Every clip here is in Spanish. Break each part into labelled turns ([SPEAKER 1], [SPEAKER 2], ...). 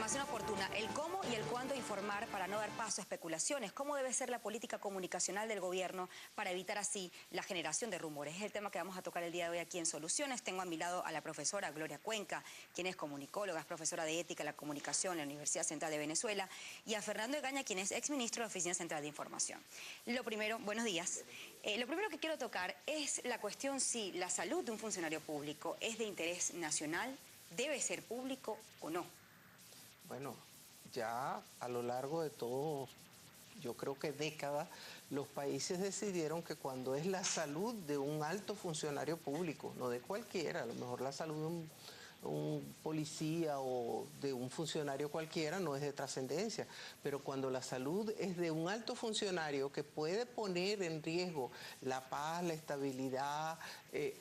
[SPEAKER 1] información oportuna, el cómo y el cuándo informar para no dar paso a especulaciones, cómo debe ser la política comunicacional del gobierno para evitar así la generación de rumores. Es el tema que vamos a tocar el día de hoy aquí en Soluciones. Tengo a mi lado a la profesora Gloria Cuenca, quien es comunicóloga, es profesora de Ética en la Comunicación en la Universidad Central de Venezuela, y a Fernando Egaña, quien es exministro de la Oficina Central de Información. Lo primero, buenos días. Lo primero que quiero tocar es la cuestión si la salud de un funcionario público es de interés nacional, debe ser público o no.
[SPEAKER 2] Bueno, ya a lo largo de todo, yo creo que décadas, los países decidieron que cuando es la salud de un alto funcionario público, no de cualquiera, a lo mejor la salud de un policía o de un funcionario cualquiera no es de trascendencia, pero cuando la salud es de un alto funcionario que puede poner en riesgo la paz, la estabilidad,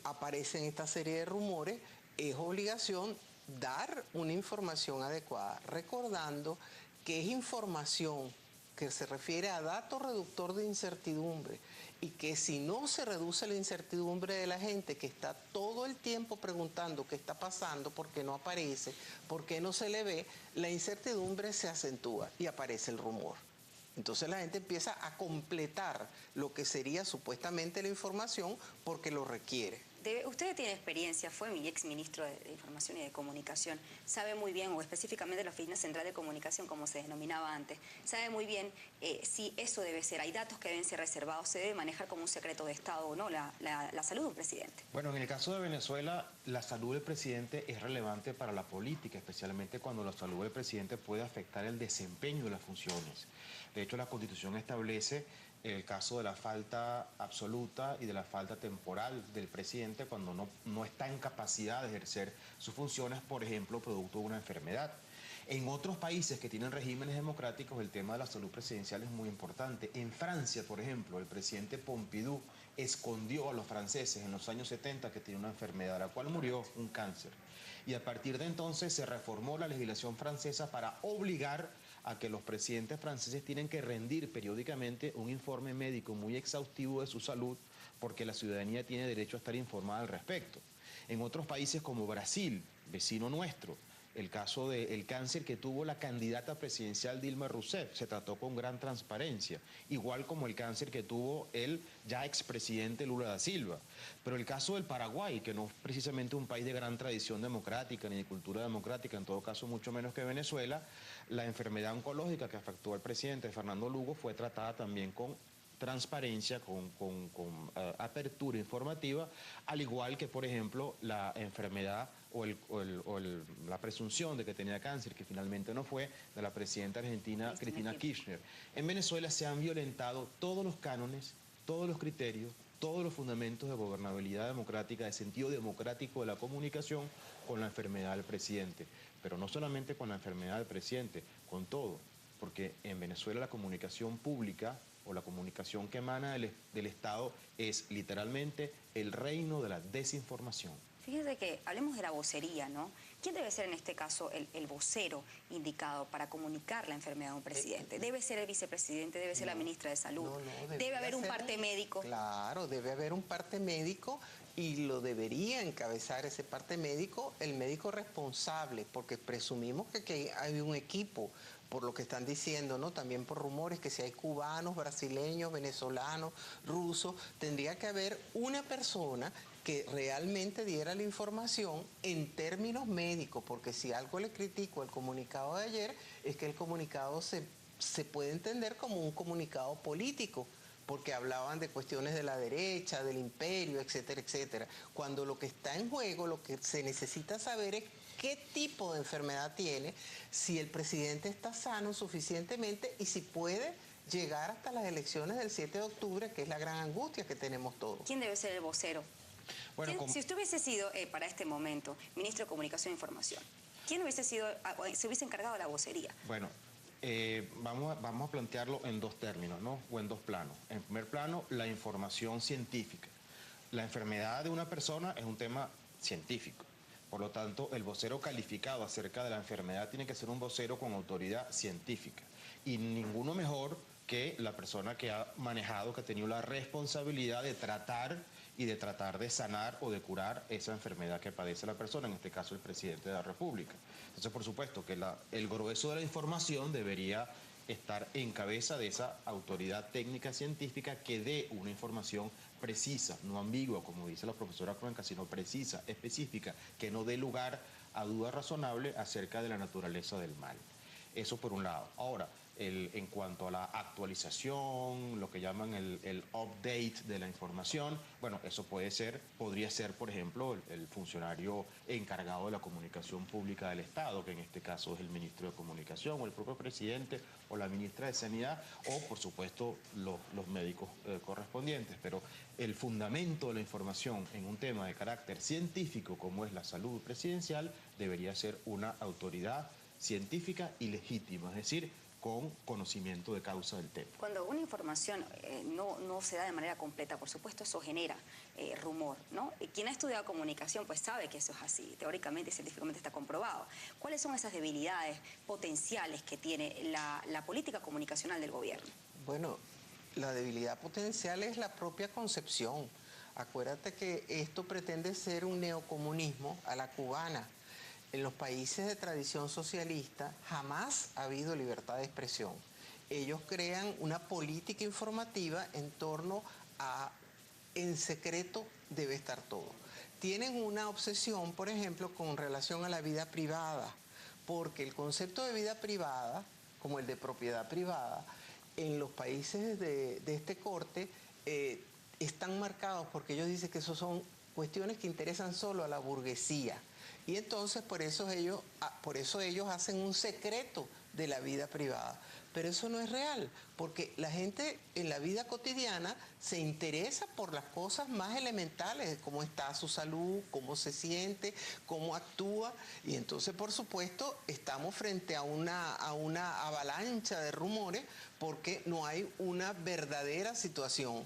[SPEAKER 2] aparecen esta serie de rumores, es obligación dar una información adecuada, recordando que es información que se refiere a dato reductor de incertidumbre y que si no se reduce la incertidumbre de la gente que está todo el tiempo preguntando qué está pasando, por qué no aparece, por qué no se le ve, la incertidumbre se acentúa y aparece el rumor. Entonces la gente empieza a completar lo que sería supuestamente la información porque lo requiere.
[SPEAKER 1] Usted tiene experiencia, fue mi exministro de Información y de Comunicación, sabe muy bien, o específicamente la Oficina Central de Comunicación, como se denominaba antes, sabe muy bien si eso debe ser, hay datos que deben ser reservados, se debe manejar como un secreto de Estado o no la salud de un presidente.
[SPEAKER 3] Bueno, en el caso de Venezuela, la salud del presidente es relevante para la política, especialmente cuando la salud del presidente puede afectar el desempeño de las funciones. De hecho, la Constitución establece el caso de la falta absoluta y de la falta temporal del presidente cuando no está en capacidad de ejercer sus funciones, por ejemplo, producto de una enfermedad. En otros países que tienen regímenes democráticos, el tema de la salud presidencial es muy importante. En Francia, por ejemplo, el presidente Pompidou escondió a los franceses en los años 70 que tenía una enfermedad, la cual murió, un cáncer. Y a partir de entonces se reformó la legislación francesa para obligar a que los presidentes franceses tienen que rendir periódicamente un informe médico muy exhaustivo de su salud, porque la ciudadanía tiene derecho a estar informada al respecto. En otros países como Brasil, vecino nuestro, el caso del cáncer que tuvo la candidata presidencial Dilma Rousseff se trató con gran transparencia, igual como el cáncer que tuvo el ya expresidente Lula da Silva. Pero el caso del Paraguay, que no es precisamente un país de gran tradición democrática ni de cultura democrática, en todo caso mucho menos que Venezuela, la enfermedad oncológica que afectó al presidente Fernando Lugo fue tratada también con transparencia, con apertura informativa, al igual que, por ejemplo, la enfermedad o la presunción de que tenía cáncer, que finalmente no fue, de la presidenta argentina Cristina Kirchner. En Venezuela se han violentado todos los cánones, todos los criterios, todos los fundamentos de gobernabilidad democrática, de sentido democrático de la comunicación con la enfermedad del presidente. Pero no solamente con la enfermedad del presidente, con todo. Porque en Venezuela la comunicación pública o la comunicación que emana del Estado es literalmente el reino de la desinformación.
[SPEAKER 1] Fíjese que hablemos de la vocería, ¿no? ¿Quién debe ser en este caso el vocero indicado para comunicar la enfermedad de un presidente? ¿Debe ser el vicepresidente? ¿Debe ser la ministra de Salud? ¿Debe haber un parte médico?
[SPEAKER 2] Claro, debe haber un parte médico y lo debería encabezar ese parte médico el médico responsable, porque presumimos que hay un equipo, por lo que están diciendo, ¿no? También por rumores que si hay cubanos, brasileños, venezolanos, rusos, tendría que haber una persona que realmente diera la información en términos médicos, porque si algo le critico al comunicado de ayer es que el comunicado se puede entender como un comunicado político, porque hablaban de cuestiones de la derecha, del imperio, etcétera, etcétera. Cuando lo que está en juego, lo que se necesita saber es qué tipo de enfermedad tiene, si el presidente está sano suficientemente y si puede llegar hasta las elecciones del 7 de octubre, que es la gran angustia que tenemos todos.
[SPEAKER 1] ¿Quién debe ser el vocero? Bueno, si usted hubiese sido, para este momento, ministro de Comunicación e Información, ¿quién se hubiese encargado de la vocería?
[SPEAKER 3] Bueno, vamos a plantearlo en dos términos, ¿no? O en dos planos. En primer plano, la información científica. La enfermedad de una persona es un tema científico. Por lo tanto, el vocero calificado acerca de la enfermedad tiene que ser un vocero con autoridad científica. Y ninguno mejor que la persona que ha manejado, que ha tenido la responsabilidad de tratar y de tratar de sanar o de curar esa enfermedad que padece la persona, en este caso el presidente de la República. Entonces, por supuesto que el grueso de la información debería estar en cabeza de esa autoridad técnica científica que dé una información precisa, no ambigua, como dice la profesora Cuenca, sino precisa, específica, que no dé lugar a dudas razonables acerca de la naturaleza del mal. Eso por un lado. Ahora, en cuanto a la actualización, lo que llaman el update de la información, bueno, eso podría ser, por ejemplo, el funcionario encargado de la comunicación pública del Estado, que en este caso es el ministro de Comunicación, o el propio presidente, o la ministra de Sanidad, o por supuesto los médicos correspondientes. Pero el fundamento de la información en un tema de carácter científico, como es la salud presidencial, debería ser una autoridad científica y legítima, es decir, con conocimiento de causa del tema.
[SPEAKER 1] Cuando una información no se da de manera completa, por supuesto eso genera rumor, ¿no? Quien ha estudiado comunicación pues sabe que eso es así, teóricamente y científicamente está comprobado. ¿Cuáles son esas debilidades potenciales que tiene la política comunicacional del gobierno?
[SPEAKER 2] Bueno, la debilidad potencial es la propia concepción. Acuérdate que esto pretende ser un neocomunismo a la cubana. En los países de tradición socialista jamás ha habido libertad de expresión. Ellos crean una política informativa en torno a en secreto debe estar todo. Tienen una obsesión, por ejemplo, con relación a la vida privada, porque el concepto de vida privada, como el de propiedad privada, en los países de este corte están marcados porque ellos dicen que eso son cuestiones que interesan solo a la burguesía. Y entonces por eso ellos hacen un secreto de la vida privada. Pero eso no es real, porque la gente en la vida cotidiana se interesa por las cosas más elementales, cómo está su salud, cómo se siente, cómo actúa. Y entonces, por supuesto, estamos frente a una avalancha de rumores porque no hay una verdadera situación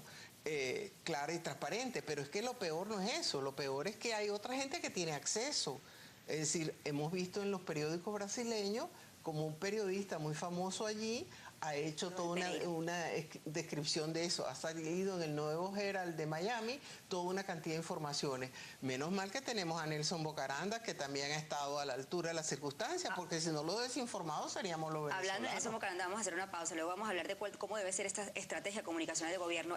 [SPEAKER 2] clara y transparente. Pero es que lo peor no es eso, lo peor es que hay otra gente que tiene acceso. Es decir, hemos visto en los periódicos brasileños como un periodista muy famoso allí ha hecho toda una descripción de eso, ha salido en el Nuevo Herald de Miami toda una cantidad de informaciones. Menos mal que tenemos a Nelson Bocaranda, que también ha estado a la altura de las circunstancias, porque si no, los desinformados seríamos los venezolanos.
[SPEAKER 1] Hablando de Nelson Bocaranda, vamos a hacer una pausa, luego vamos a hablar de cómo debe ser esta estrategia comunicacional del gobierno.